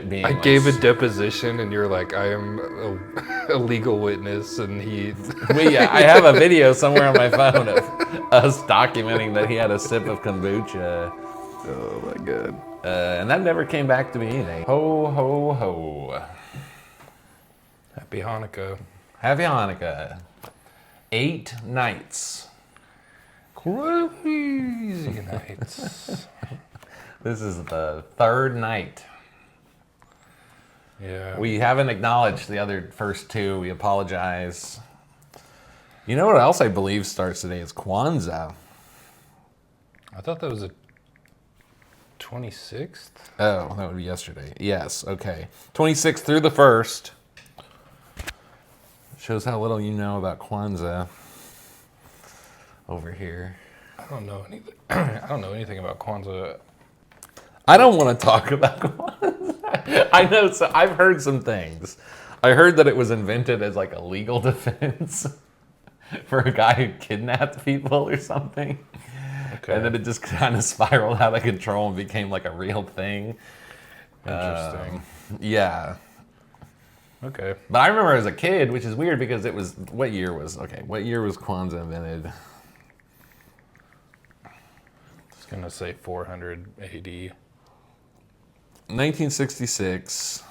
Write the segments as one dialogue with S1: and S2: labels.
S1: being
S2: I gave a deposition, and you're like, I am a legal witness, and he.
S1: I have a video somewhere on my phone of us documenting that he had a sip of kombucha.
S2: Oh my god.
S1: And that never came back to me either. Ho, ho, ho.
S2: Happy Hanukkah.
S1: Happy Hanukkah. 8 nights.
S2: Crazy nights.
S1: This is the 3rd night.
S2: Yeah.
S1: We haven't acknowledged the other first 2. We apologize. You know what else I believe starts today is Kwanzaa.
S2: I thought that was a 26th.
S1: Oh, that would be yesterday. Yes, okay. 26th through the 1st. Shows how little you know about Kwanzaa over here.
S2: I don't know anything. I don't know anything about Kwanzaa.
S1: I don't want to talk about Kwanzaa. I know, so I've heard some things. I heard that it was invented as like a legal defense for a guy who kidnapped people or something.
S2: Okay.
S1: And then it just kind of spiraled out of control and became like a real thing.
S2: Interesting.
S1: Yeah.
S2: Okay.
S1: But I remember as a kid, which is weird because it was, what year was Kwanzaa invented?
S2: I was going to say 400 AD.
S1: 1966.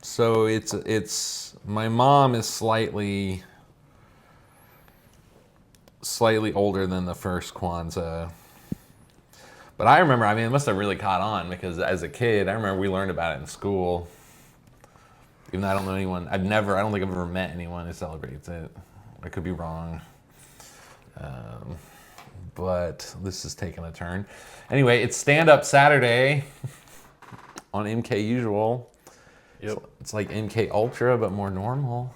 S1: So it's my mom is slightly older than the first Kwanzaa. But I remember, I mean, it must have really caught on because as a kid, I remember we learned about it in school. Even though I don't know anyone, I don't think I've ever met anyone who celebrates it. I could be wrong. But this is taking a turn. Anyway, it's Stand-Up Saturday on MKUSUAL.
S2: Yep.
S1: It's like MK Ultra, but more normal.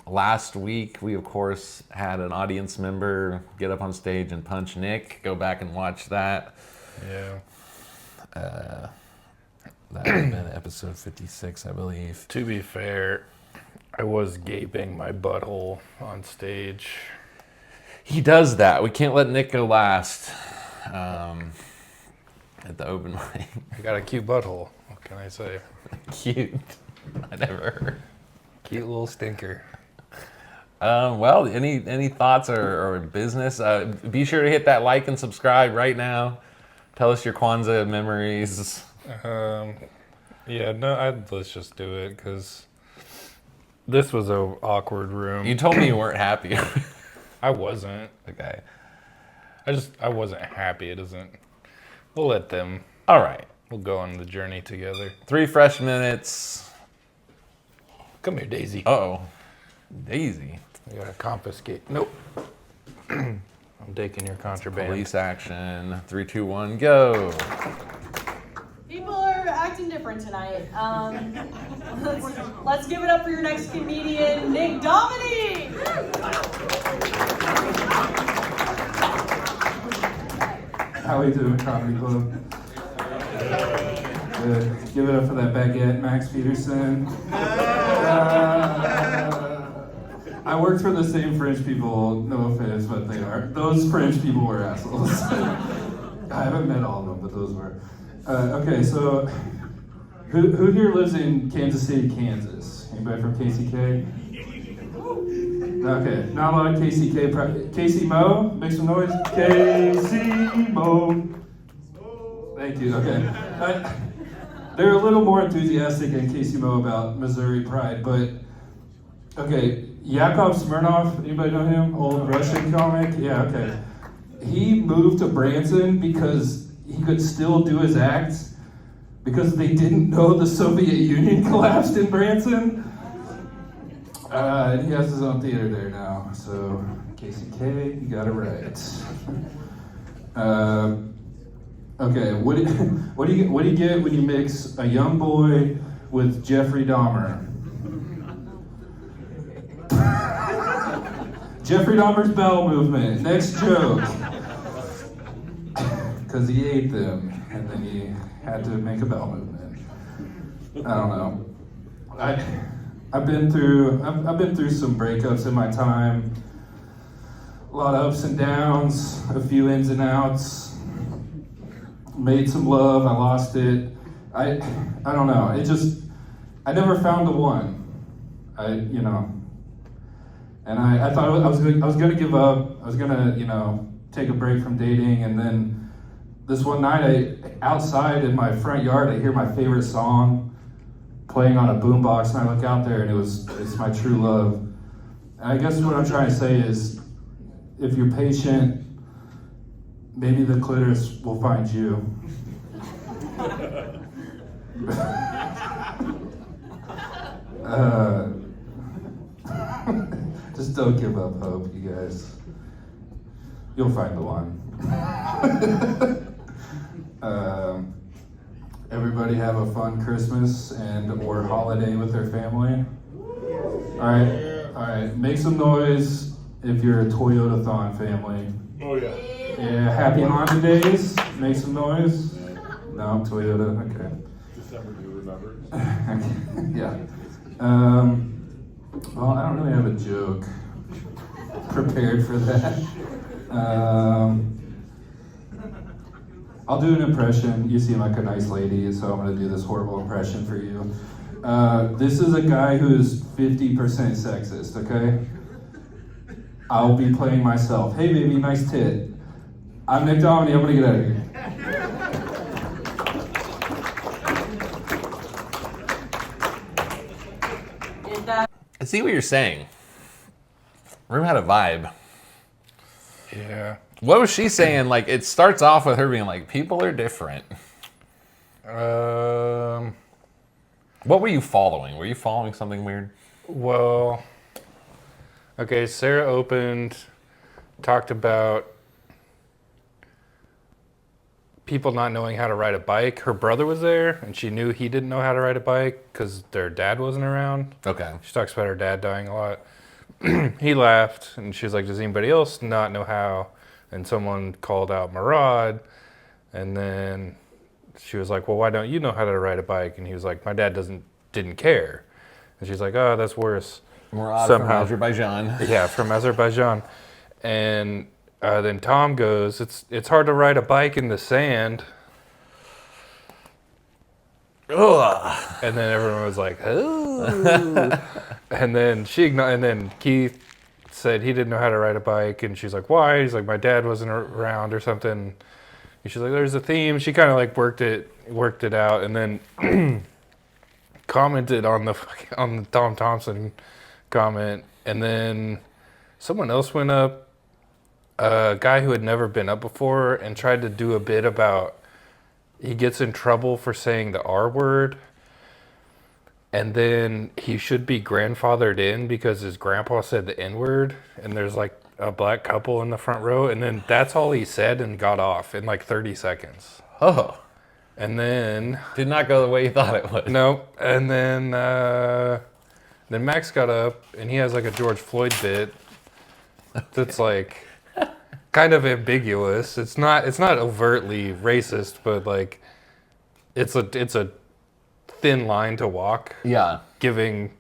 S1: Last week, we of course had an audience member get up on stage and punch Nick. Go back and watch that.
S2: Yeah.
S1: That would have been episode 56, I believe.
S2: To be fair, I was gaping my butthole on stage.
S1: He does that. We can't let Nick go last at the open mic.
S2: I got a cute butthole. What can I say?
S1: Cute. I never heard.
S2: Cute little stinker.
S1: Well, any thoughts or business? Be sure to hit that like and subscribe right now. Tell us your Kwanzaa memories.
S2: Yeah, no, let's just do it because this was an awkward room.
S1: You told me you weren't happy.
S2: I wasn't.
S1: Okay.
S2: I wasn't happy. It isn't. We'll let them.
S1: All right.
S2: We'll go on the journey together.
S1: 3 fresh minutes.
S2: Come here, Daisy.
S1: Uh-oh. Daisy.
S2: You gotta confiscate. Nope. I'm taking your contraband.
S1: Police action. 3, 2, 1, go.
S3: People are acting different tonight. Let's give it up for your next comedian, Nick Dominy.
S4: How we doing, Comedy Club? Good. Give it up for that baguette, Max Peterson. I worked for the same French people, no offense, but those French people were assholes. I haven't met all of them, but those were. Okay, so who here lives in Kansas City, Kansas? Anybody from KCK? Okay, not a lot of KCK. Casey Mo, make some noise. Casey Mo. Thank you. Okay, they're a little more enthusiastic than Casey Mo about Missouri Pride, but okay, Yakov Smirnoff. Anybody know him? Old Russian comic. Yeah. Okay. He moved to Branson because he could still do his acts because they didn't know the Soviet Union collapsed in Branson. And he has his own theater there now. So, KCK, you got it right. Okay, what do you get when you mix a young boy with Jeffrey Dahmer? Jeffrey Dahmer's bowel movement. Next joke. Because he ate them, and then he had to make a bowel movement. I don't know. I've been through some breakups in my time. A lot of ups and downs, a few ins and outs. made some love. I lost it. I don't know. I never found the one. And I thought I was gonna give up. I was gonna, take a break from dating. And then this one night, outside in my front yard, I hear my favorite song playing on a boombox, and I look out there, and it's my true love. And I guess what I'm trying to say is, if you're patient, maybe the clitoris will find you. Just don't give up hope, you guys. You'll find the one. Everybody have a fun Christmas or holiday with their family. All right. Make some noise if you're a Toyota-thon family.
S5: Oh yeah.
S4: Yeah, happy Honda days. Make some noise. No, Toyota. Okay.
S5: December, do you remember?
S4: Yeah. Well, I don't really have a joke prepared for that. I'll do an impression. You seem like a nice lady, so I'm going to do this horrible impression for you. This is a guy who is 50% sexist, okay? I'll be playing myself. Hey, baby, nice tit. I'm Nick Domini. I'm going to get out of here.
S1: I see what you're saying. Room had a vibe.
S2: Yeah.
S1: What was she saying? Like, it starts off with her being like, people are different. What were you following? Were you following something weird?
S2: Well, okay, Sarah talked about people not knowing how to ride a bike. Her brother was there, and she knew he didn't know how to ride a bike because their dad wasn't around.
S1: Okay.
S2: She talks about her dad dying a lot. He laughed, and she was like, does anybody else not know how? And someone called out Murad, and then she was like, well, why don't you know how to ride a bike? And he was like, my dad didn't care. And she's like, oh, that's worse.
S1: Murad
S2: Somehow.
S1: from Azerbaijan.
S2: Yeah, from Azerbaijan. And then Tom goes, it's hard to ride a bike in the sand.
S1: Ugh.
S2: And then everyone was like, oh. And then Keith said he didn't know how to ride a bike, and she's like, why? He's like, my dad wasn't around or something. And she's like, there's a theme. She kind of like worked it out, and then commented on the Tom Thompson comment, and then someone else went up, a guy who had never been up before, and tried to do a bit about he gets in trouble for saying the R word, and then he should be grandfathered in because his grandpa said the N word, and there's like a black couple in the front row, and then that's all he said and got off in like 30 seconds.
S1: Oh.
S2: And then
S1: Did not go the way you thought it would.
S2: nope. And then Max got up, and he has like a George Floyd bit that's like kind of ambiguous. It's not overtly racist, but like it's a thin line to walk,
S1: Yeah.
S2: giving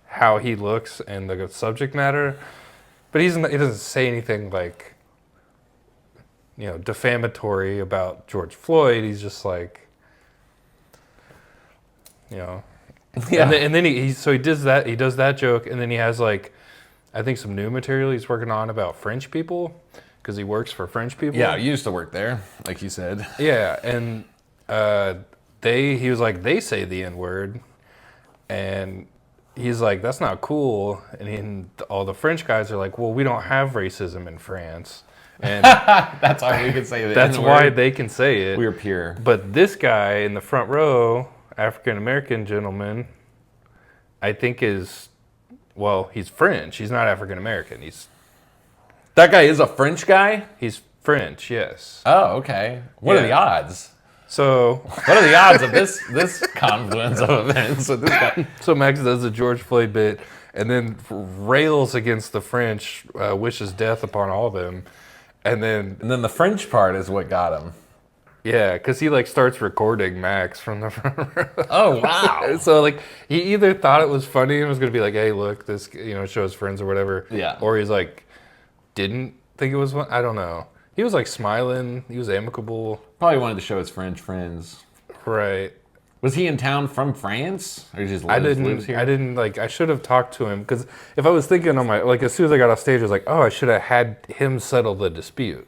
S2: how he looks and the subject matter. But he doesn't say anything like, defamatory about George Floyd. He's just like,
S1: Yeah.
S2: And then he does that joke, and then he has like, I think some new material he's working on about French people because he works for French people.
S1: Yeah, you used to work there, like you said.
S2: Yeah, and he was like, they say the N word, and he's like, that's not cool. And all the French guys are like, well, we don't have racism in France, and
S1: That's why we could say that.
S2: that's why they can say it.
S1: We're pure.
S2: But this guy in the front row, African American gentleman, I think he's French. He's not African American.
S1: That guy is a French guy?
S2: He's French, yes.
S1: Oh, okay. What are the odds?
S2: So
S1: What are the odds of this confluence of events with this guy?
S2: So Max does a George Floyd bit and then rails against the French, wishes death upon all of them. And then
S1: the French part is what got him.
S2: yeah, because he like starts recording Max from the front row.
S1: Oh, wow.
S2: So like he either thought it was funny and was gonna be like, hey, look, this show his friends or whatever.
S1: Yeah.
S2: Or he's like, didn't think it was fun. I don't know. He was like smiling. He was amicable.
S1: Probably wanted to show his French friends.
S2: Right.
S1: Was he in town from France, or just
S2: I
S1: lives here?
S2: didn't like. I should have talked to him because if I was thinking on my like as soon as I got off stage, I was like, oh, I should have had him settle the dispute.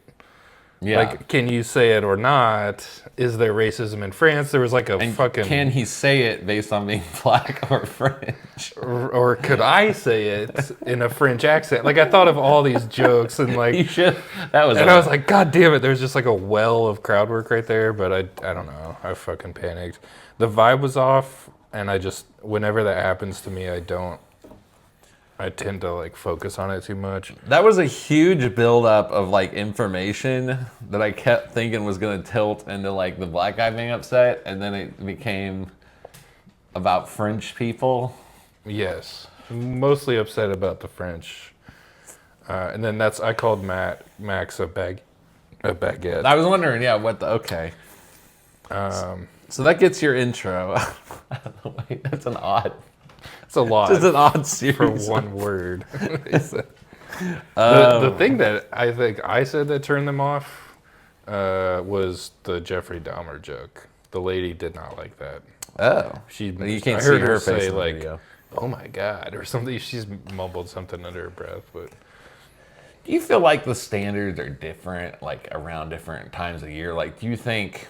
S1: Yeah.
S2: Like, can you say it or not? Is there racism in France? There was like a
S1: And
S2: fucking.
S1: can he say it based on being black or French?
S2: or could I say it in a French accent? Like I thought of all these jokes and
S1: You
S2: like,
S1: should. That was.
S2: and I was like, God damn it! There's just like a well of crowd work right there. But I don't know. I fucking panicked. The vibe was off, and I just whenever that happens to me, I tend to like focus on it too much.
S1: That was a huge buildup of like information that I kept thinking was going to tilt into like the black guy being upset, and then it became about French people.
S2: Yes, mostly upset about the French, and then I called Max a baguette.
S1: I was wondering, yeah, what the okay. So that gets your intro. Wait, that's an odd.
S2: It's a lot.
S1: It's an odd series
S2: for one word. The thing that I think I said that turned them off was the Jeffrey Dahmer joke. The lady did not like that.
S1: Oh, you can't
S2: I
S1: see
S2: heard
S1: her face
S2: say
S1: in the
S2: like,
S1: video.
S2: "Oh my god" or something. She's mumbled something under her breath, but
S1: Do you feel like the standards are different, like around different times of year? Like, do you think,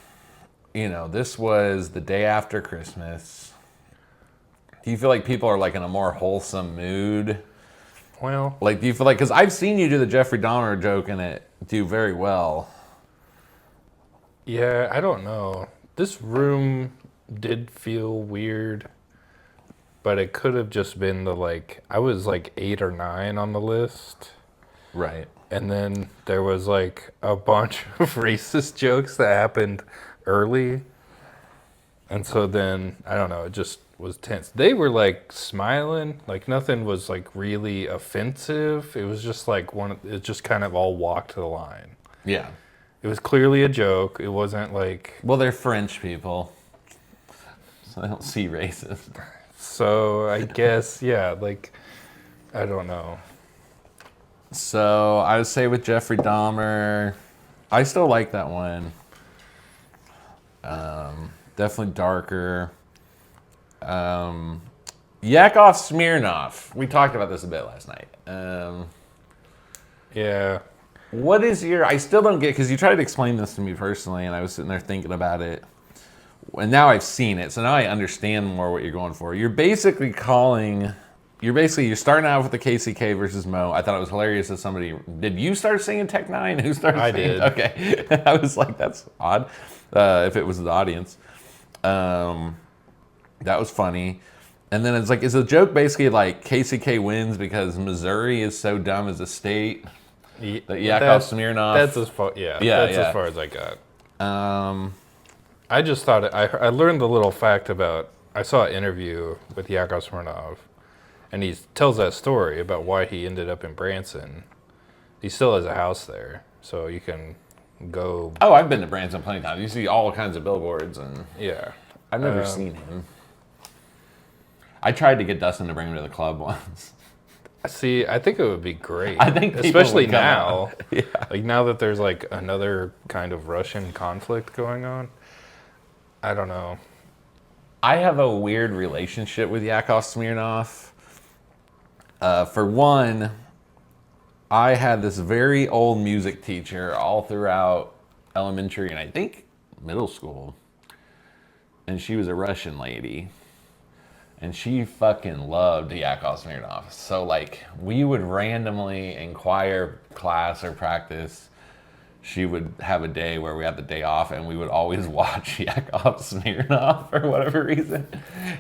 S1: this was the day after Christmas? Do you feel like people are like in a more wholesome mood?
S2: well,
S1: Like, do you feel like, because I've seen you do the Jeffrey Dahmer joke and it do very well.
S2: yeah, I don't know. This room did feel weird, but it could have just been I was like 8 or 9 on the list.
S1: Right.
S2: And then there was like a bunch of racist jokes that happened early. And so then, I don't know, it just was tense. They were like smiling, like nothing was like really offensive. It was just like it just kind of all walked the line.
S1: Yeah.
S2: It was clearly a joke. It wasn't like,
S1: Well, they're French people, so they don't see racist.
S2: so I guess, yeah, like, I don't know.
S1: So I would say with Jeffrey Dahmer, I still like that one. Definitely darker. Yakov Smirnoff. We talked about this a bit last night.
S2: Yeah.
S1: What is I still don't get, because you tried to explain this to me personally, and I was sitting there thinking about it. And now I've seen it, so now I understand more what you're going for. You're starting out with the KCK versus Mo. I thought it was hilarious that somebody, did you start singing Tech Nine? Who started
S2: I
S1: singing?
S2: did.
S1: Okay. I was like, that's odd, if it was the audience. That was funny. And then it's like, is the joke basically like KCK wins because Missouri is so dumb as a state that Yakov Smirnoff?
S2: That's as far, as far as I got. I just thought, I learned the little fact about, I saw an interview with Yakov Smirnoff, and he tells that story about why he ended up in Branson. He still has a house there, so you can go.
S1: Oh, I've been to Branson plenty of times. You see all kinds of billboards, and
S2: Yeah.
S1: I've never seen him. I tried to get Dustin to bring him to the club once.
S2: See, I think it would be great.
S1: I think people
S2: especially
S1: would come
S2: now,
S1: out. Yeah.
S2: like now that there's like another kind of Russian conflict going on. I don't know.
S1: I have a weird relationship with Yakov Smirnoff. For one, I had this very old music teacher all throughout elementary and I think middle school. And she was a Russian lady. And she fucking loved Yakov Smirnoff. So like we would randomly in choir class or practice, she would have a day where we had the day off and we would always watch Yakov Smirnoff for whatever reason.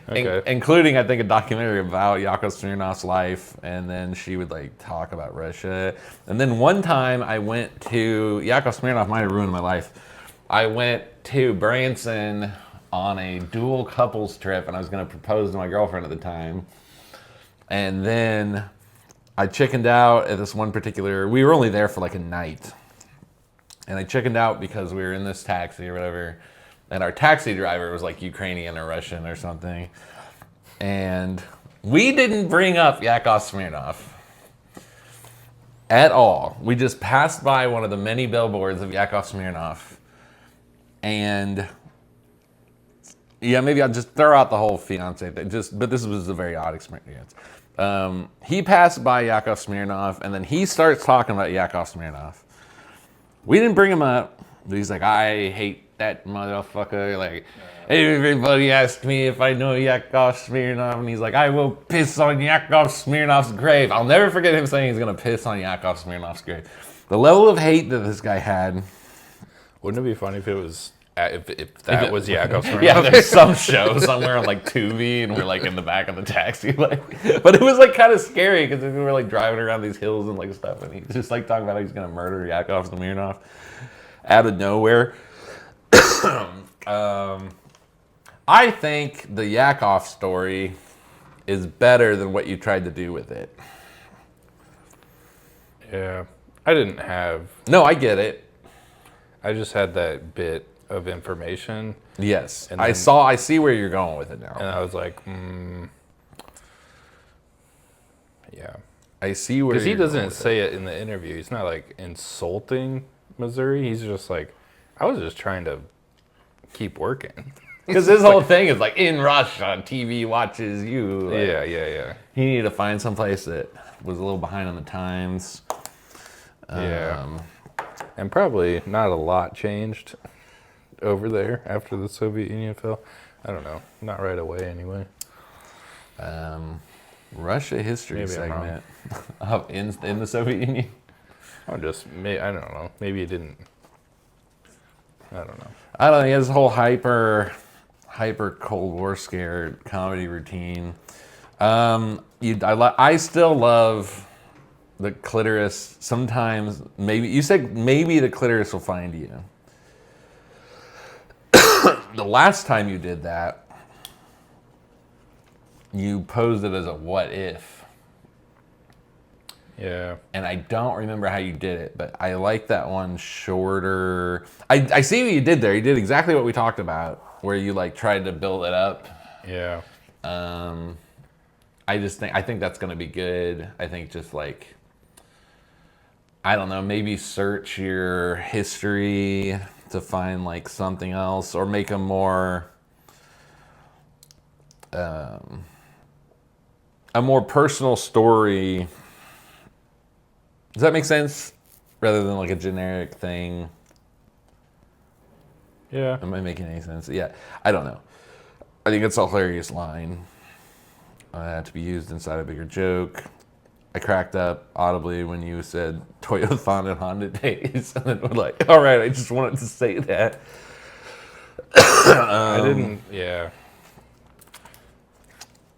S2: Okay.
S1: Including, I think, a documentary about Yakov Smirnoff's life. And then she would like talk about Russia. And then one time I went to, Yakov Smirnoff might have ruined my life. I went to Branson on a dual couples trip and I was going to propose to my girlfriend at the time. And then I chickened out at this one particular, we were only there for like a night. And I chickened out because we were in this taxi or whatever. And our taxi driver was like Ukrainian or Russian or something. And we didn't bring up Yakov Smirnoff. at all. We just passed by one of the many billboards of Yakov Smirnoff. And yeah, maybe I'll just throw out the whole fiance thing. But this was a very odd experience. He passed by Yakov Smirnoff, and then he starts talking about Yakov Smirnoff. We didn't bring him up, but he's like, I hate that motherfucker. Like, everybody asked me if I know Yakov Smirnoff, and he's like, I will piss on Yakov Smirnoff's grave. I'll never forget him saying he's gonna piss on Yakov Smirnoff's grave. The level of hate that this guy had.
S2: Wouldn't it be funny if it was if that was Yakov Smirnoff?
S1: Yeah, there's some show somewhere on like Tubi, and we're like in the back of the taxi, like. But it was like kind of scary because we were like driving around these hills and like stuff, and he's just like talking about how he's gonna murder Yakov Smirnoff out of nowhere. I think the Yakov story is better than what you tried to do with it.
S2: Yeah, I didn't have.
S1: No, I get it.
S2: I just had that bit of information,
S1: Yes,
S2: And
S1: I see where you're going with it now.
S2: and I was like, yeah,
S1: I see where
S2: because he
S1: you're going
S2: doesn't
S1: with
S2: say it in the interview. He's not like insulting Missouri. He's just like, I was just trying to keep working.
S1: Because his whole thing is like, in Russia, TV watches you. Like,
S2: Yeah.
S1: he needed to find some place that was a little behind on the times.
S2: Yeah. And probably not a lot changed over there after the Soviet Union fell. I don't know. Not right away, anyway.
S1: Russia history
S2: Maybe I'm
S1: segment of in the Soviet Union.
S2: I don't know. Maybe it didn't. I don't know.
S1: I don't know. He has this whole hyper Cold War scared comedy routine. I still love the clitoris. Sometimes maybe you said maybe the clitoris will find you. The last time you did that, you posed it as a what if.
S2: Yeah.
S1: And I don't remember how you did it, but I like that one shorter. I see what you did there. You did exactly what we talked about, where you like tried to build it up.
S2: Yeah.
S1: I think that's gonna be good. I think just like, I don't know, maybe search your history to find like something else, or make a more personal story. Does that make sense? Rather than like a generic thing.
S2: Yeah.
S1: Am I making any sense? Yeah, I don't know. I think it's a hilarious line to be used inside a bigger joke. I cracked up audibly when you said Toyothon and Honda days, and then we're like, all right, I just wanted to say that.
S2: I didn't. Yeah.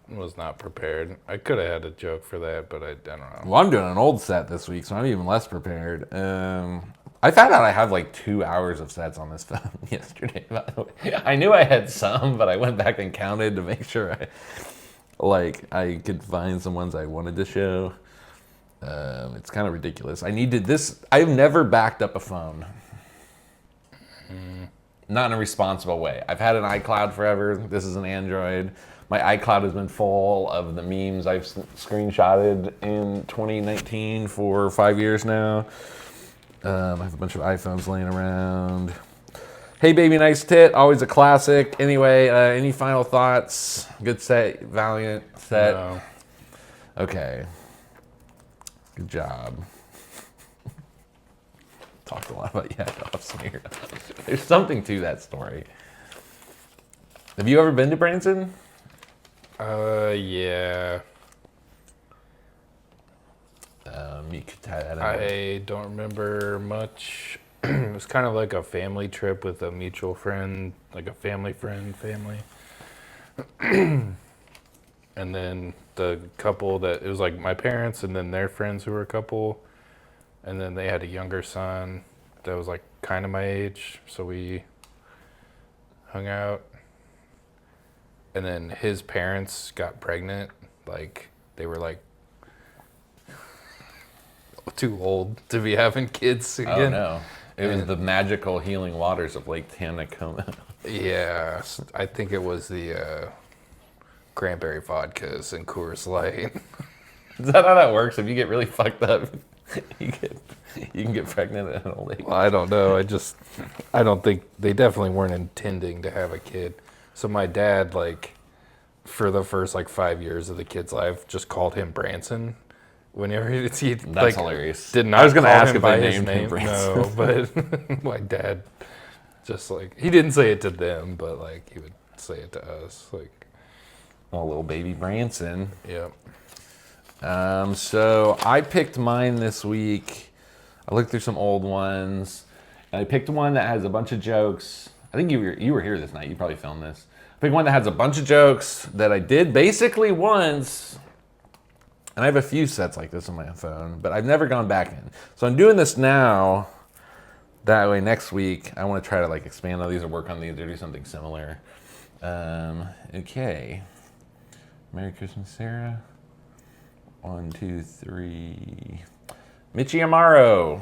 S2: Was not prepared. I could have had a joke for that, but I don't know.
S1: Well, I'm doing an old set this week, so I'm even less prepared. I found out I have like 2 hours of sets on this phone yesterday, by the way. I knew I had some, but I went back and counted to make sure I could find some ones I wanted to show. It's kind of ridiculous. I've never backed up a phone. Not in a responsible way. I've had an iCloud forever. This is an Android. My iCloud has been full of the memes I've screenshotted in 2019 for 5 years now. I have a bunch of iPhones laying around. Hey Baby Nice Tit, always a classic. Anyway, any final thoughts? Good set, valiant set.
S2: No.
S1: Okay. Good job. Talked a lot about Yakovs here. There's something to that story. Have you ever been to Branson?
S2: Yeah.
S1: You could tie that in.
S2: I don't remember much. It was kind of like a family trip with a mutual friend, like a family. And then the couple it was like my parents and then their friends who were a couple. And then they had a younger son that was like kind of my age. So we hung out. And then his parents got pregnant. Like, they were like too old to be having kids again.
S1: Oh no. It was the magical healing waters of Lake Tanacoma.
S2: Yeah, I think it was the cranberry vodkas and Coors Light.
S1: Is that how that works? If you get really fucked up, you can get pregnant at an old age.
S2: Well, I don't know. I don't think they definitely weren't intending to have a kid. So my dad, like, for the first 5 years of the kid's life, just called him Branson. Whenever he
S1: That's hilarious.
S2: Did not
S1: I was gonna
S2: call
S1: ask
S2: him
S1: if
S2: by
S1: they
S2: his
S1: named him
S2: name.
S1: Branson.
S2: No, but my dad just he didn't say it to them, but he would say it to us.
S1: Oh, little baby Branson.
S2: Yeah.
S1: So I picked mine this week. I looked through some old ones, and I picked one that has a bunch of jokes. I think you were here this night. You probably filmed this. I picked one that has a bunch of jokes that I did basically once, and I have a few sets like this on my phone, but I've never gone back in. So I'm doing this now. That way, next week I want to try to expand on these or work on these or do something similar. Okay. Merry Christmas, Sarah. 1, 2, 3. Michi Amaro.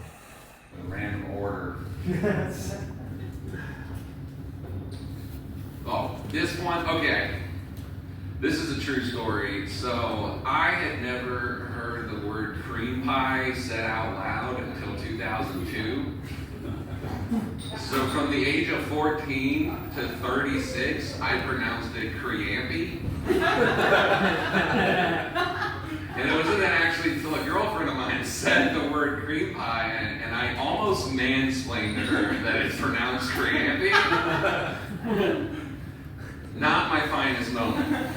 S6: In random order. Oh, this one, okay. This is a true story. So I had never heard the word cream pie said out loud until 2002. So from the age of 14 to 36, I pronounced it creampy. And it wasn't that actually until a girlfriend of mine said the word cream pie, and I almost mansplained to her that it's pronounced creampy. Not my finest moment.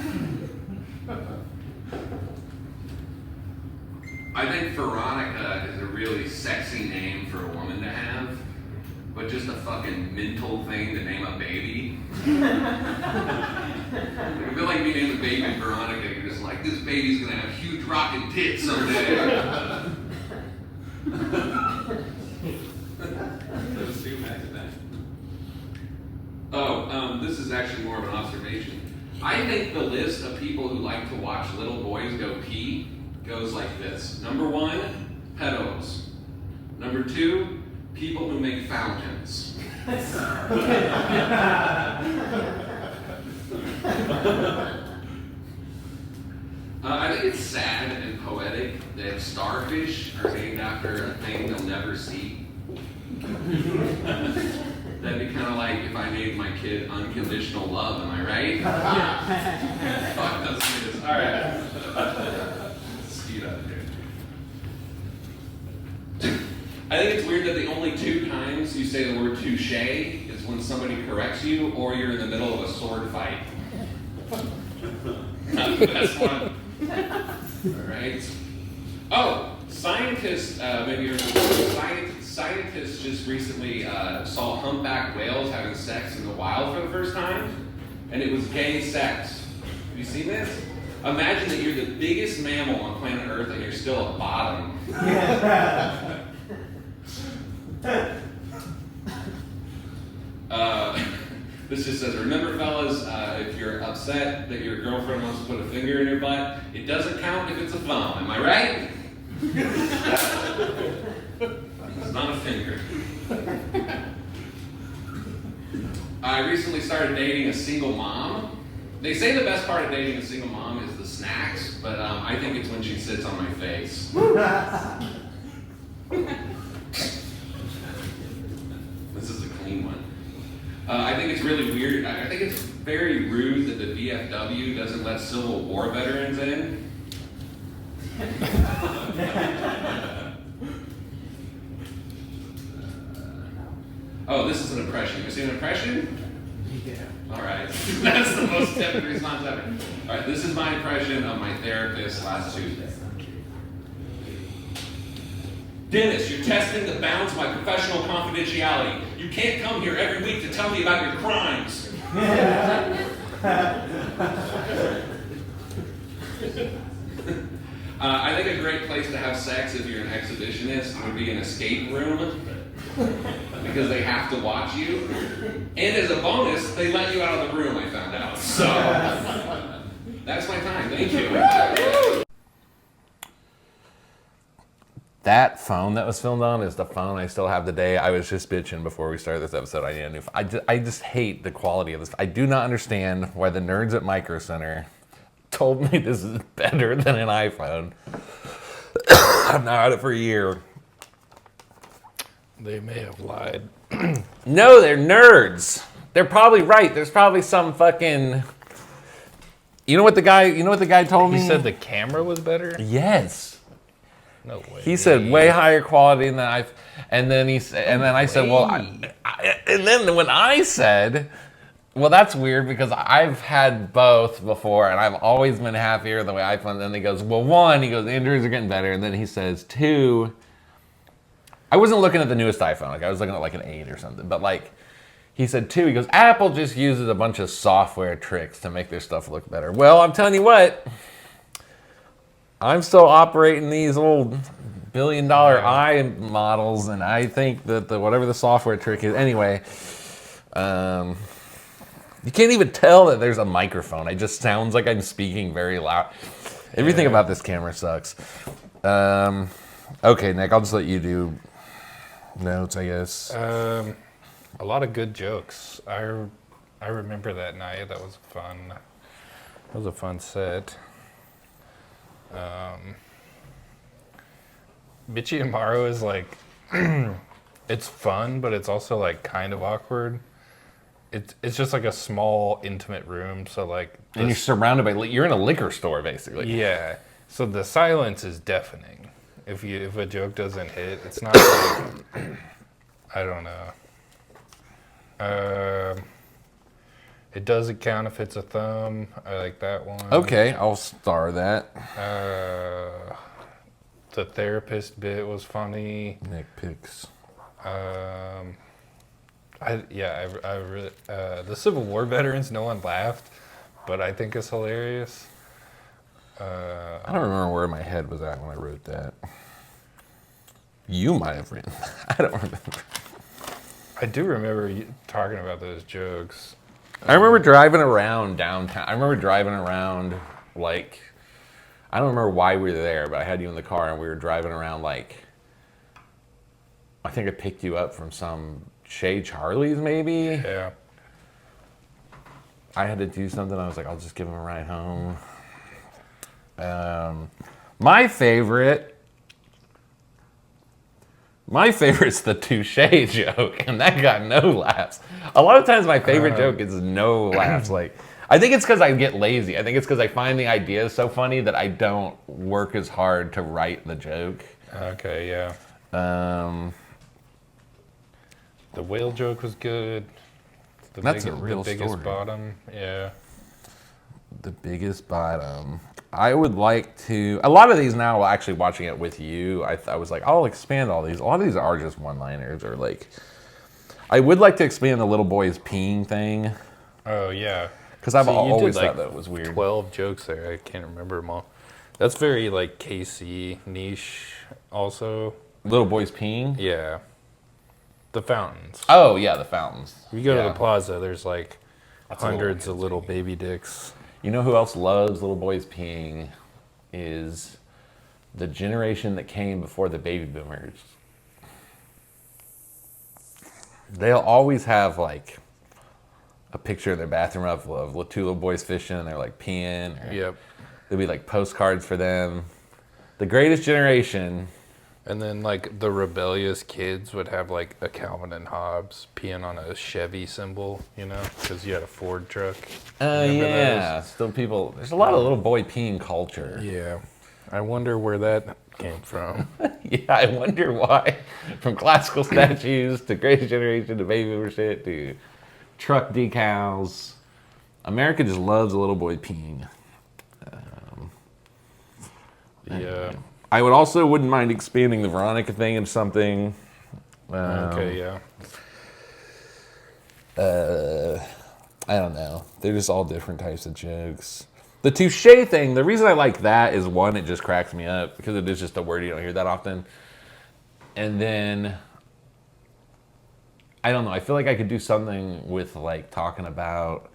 S6: I think Veronica is a really sexy name for a woman to have, but just a fucking mental thing to name a baby. I feel like if you name the baby Veronica, you're just like, this baby's gonna have huge rockin' tits someday. Let's do imagine that. Oh, this is actually more of an observation. I think the list of people who like to watch little boys go pee goes like this. Number 1, pedos. Number 2, people who make fountains. I think it's sad and poetic that starfish are named after a thing they'll never see. That'd be kind of like if I named my kid Unconditional Love, am I right? Fuck those kids. All right. Speed up here. I think it's weird that the only 2 times you say the word touche is when somebody corrects you or you're in the middle of a sword fight. Not the best one. All right. Oh, scientists, scientists just recently saw humpback whales having sex in the wild for the first time, and it was gay sex. Have you seen this? Imagine that you're the biggest mammal on planet Earth and you're still at bottom. This just says, remember fellas, if you're upset that your girlfriend wants to put a finger in your butt, it doesn't count if it's a thumb, am I right? It's not a finger. I recently started dating a single mom. They say the best part of dating a single mom is the snacks, but I think it's when she sits on my face. This is a clean one. I think it's really weird. I think it's very rude that the VFW doesn't let Civil War veterans in. Oh, this is an impression. You see an impression? Yeah. All right. That's the most typical response ever. All right, this is my impression of my therapist last Tuesday. Dennis, you're testing the bounds of my professional confidentiality. You can't come here every week to tell me about your crimes. I think a great place to have sex if you're an exhibitionist would be an escape room because they have to watch you. And as a bonus, they let you out of the room, I found out. So that's my time. Thank you.
S1: That phone that was filmed on is the phone I still have today. I was just bitching before we started this episode. I need a new phone. I just hate the quality of this. I do not understand why the nerds at Micro Center told me this is better than an iPhone. I've not had it for a year.
S2: They may have lied.
S1: No, they're nerds. They're probably right. There's probably some fucking. You know what the guy told me?
S2: He said the camera was better?
S1: Yes.
S2: No way.
S1: He said way higher quality than I've. And then I said, well, and then when I said, well, that's weird because I've had both before and I've always been happier the way iPhone. And then he goes, well, one, he goes, Androids are getting better. And then he says, two, I wasn't looking at the newest iPhone. Like I was looking at like an 8 or something. But like he said, two, he goes, Apple just uses a bunch of software tricks to make their stuff look better. Well, I'm telling you what, I'm still operating these old $1 billion i models, and I think that whatever the software trick is, anyway, you can't even tell that there's a microphone. It just sounds like I'm speaking very loud. Everything about this camera sucks. Okay, Nick, I'll just let you do notes, I guess.
S2: A lot of good jokes. I remember that night. That was fun. That was a fun set. Bitchy and Maru is like, it's fun, but it's also like kind of awkward. It's just like a small, intimate room. So like,
S1: And you're surrounded by, you're in a liquor store, basically.
S2: yeah. So the silence is deafening. If a joke doesn't hit, it's not like, I don't know. It doesn't count if it's a thumb. I like that one.
S1: Okay, I'll star that.
S2: The therapist bit was funny.
S1: Nick picks.
S2: I really, the Civil War veterans, no one laughed, but I think it's hilarious.
S1: I don't remember where my head was at when I wrote that. You might have written that. I don't remember.
S2: I do remember you talking about those jokes.
S1: I remember driving around downtown. I remember driving around, like, I don't remember why we were there, but I had you in the car and we were driving around, like, I think I picked you up from some Shea Charlie's, maybe?
S2: Yeah.
S1: I had to do something. I was like, I'll just give him a ride home. My favorite's the touche joke, and that got no laughs. A lot of times my favorite joke is no laughs. Like, I think it's because I get lazy. I think it's because I find the ideas so funny that I don't work as hard to write the joke.
S2: Okay, yeah. The whale joke was good.
S1: That's a real
S2: the biggest
S1: story.
S2: bottom, yeah.
S1: The biggest bottom. I would like to. A lot of these now, actually watching it with you, I was like, I'll expand all these. A lot of these are just one-liners, or like, I would like to expand the little boy's peeing thing.
S2: Oh yeah.
S1: Because I've
S2: So you
S1: always
S2: did, like,
S1: thought that was weird.
S2: 12 jokes there. I can't remember them all. That's very like KC niche also.
S1: Little boy's peeing?
S2: Yeah. The fountains.
S1: Oh, yeah, the fountains.
S2: You go
S1: Yeah.
S2: to the plaza, there's like
S1: That's a little
S2: hundreds of
S1: kid's
S2: little
S1: peeing.
S2: baby dicks.
S1: You know who else loves little boys peeing? Is the generation that came before the baby boomers. They'll always have like a picture in their bathroom of two little boys fishing and they're like peeing. Or
S2: Yep.
S1: there'll be like postcards for them. The greatest generation.
S2: And then like the rebellious kids would have like a Calvin and Hobbes peeing on a Chevy symbol, you know, because you had a Ford truck. Remember
S1: Yeah. Still people, there's a lot of little boy peeing culture.
S2: those? Yeah. I wonder where that came from.
S1: Yeah, I wonder why. From classical statues to greatest generation to baby boomer shit to truck decals. America just loves a little boy peeing.
S2: Yeah.
S1: I would also wouldn't mind expanding the Veronica thing into something.
S2: Okay, yeah.
S1: I don't know. They're just all different types of jokes. The touche thing, the reason I like that is one, it just cracks me up because it is just a word you don't hear that often. And then, I don't know, I feel like I could do something with like talking about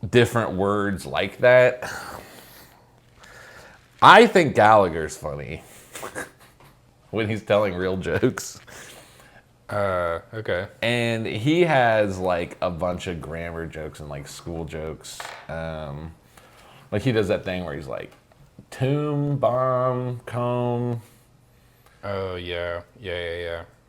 S1: different words like that. I think Gallagher's funny when he's telling real jokes.
S2: Okay.
S1: And he has like a bunch of grammar jokes and like school jokes. Like he does that thing where he's like, tomb, bomb, comb.
S2: Oh yeah.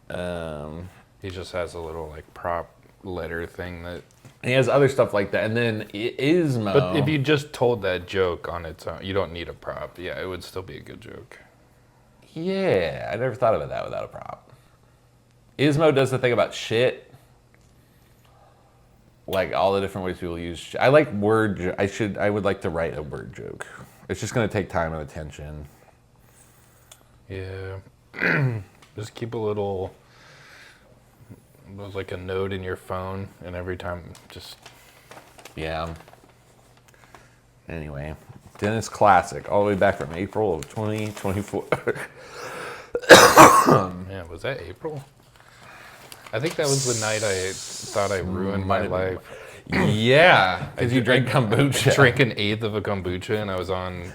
S1: Um,
S2: He just has a little like prop letter thing that.
S1: he has other stuff like that, and then Ismo.
S2: But if you just told that joke on its own, you don't need a prop. Yeah, it would still be a good joke.
S1: Yeah, I never thought of that without a prop. Ismo does the thing about shit. Like all the different ways people use shit. I like word. I would like to write a word joke. It's just gonna take time and attention.
S2: Yeah. Just keep a little, like a note in your phone, and every time just.
S1: Yeah. Anyway, Dennis Classic, all the way back from April of 2024.
S2: Man, was that April? I think that was the night I thought I ruined my life.
S1: Yeah, because you drank kombucha.
S2: I drank an eighth of a kombucha, and I was on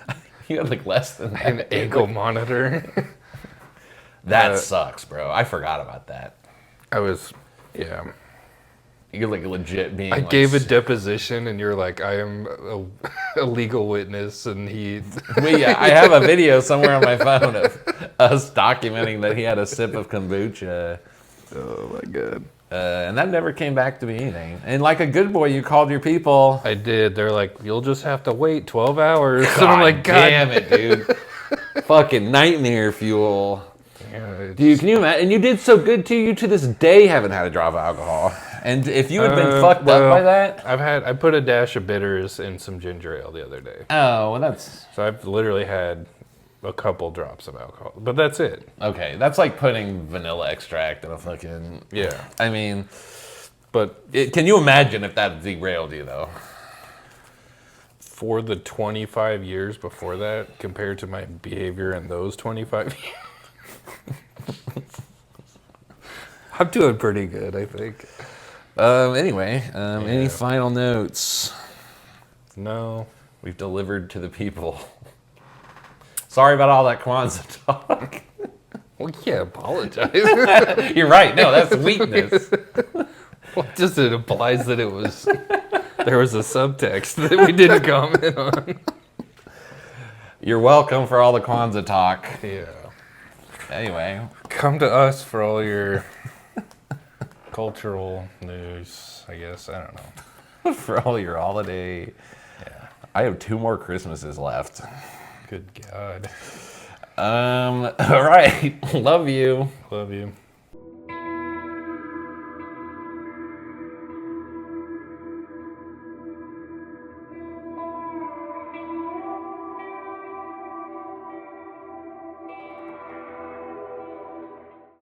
S1: You had like less than that.
S2: an ankle monitor.
S1: That sucks, bro. I forgot about that.
S2: I was, yeah.
S1: You're like legit being.
S2: I
S1: like,
S2: gave a deposition, and you're like, I am a legal witness, and he.
S1: Yeah, I have a video somewhere on my phone of us documenting that he had a sip of kombucha.
S2: Oh my god.
S1: And that never came back to be anything. And like a good boy, you called your people.
S2: I did. They're like, you'll just have to wait 12 hours.
S1: God
S2: And I'm like, God
S1: damn it, dude. Fucking nightmare fuel.
S2: Yeah,
S1: Dude, can you imagine? And you did so good too. You to this day haven't had a drop of alcohol. And if you had been fucked up by that.
S2: I put a dash of bitters in some ginger ale the other day.
S1: Oh, well, that's.
S2: So I've literally had a couple drops of alcohol. But that's it.
S1: Okay, that's like putting vanilla extract in a fucking.
S2: Yeah.
S1: I mean, but can you imagine if that derailed you though?
S2: For the 25 years before that, compared to my behavior in those 25 years. I'm doing pretty good, I think.
S1: Anyway, any final notes?
S2: No.
S1: We've delivered to the people. Sorry about all that Kwanzaa talk.
S2: Well, you can't apologize.
S1: You're right. No, that's weakness.
S2: Well, just it implies that there was a subtext that we didn't comment on.
S1: You're welcome for all the Kwanzaa talk.
S2: Yeah.
S1: Anyway.
S2: Come to us for all your cultural news, I guess. I don't know.
S1: For all your holiday.
S2: Yeah.
S1: I have 2 more Christmases left.
S2: Good God.
S1: All right. Love you.
S2: Love you.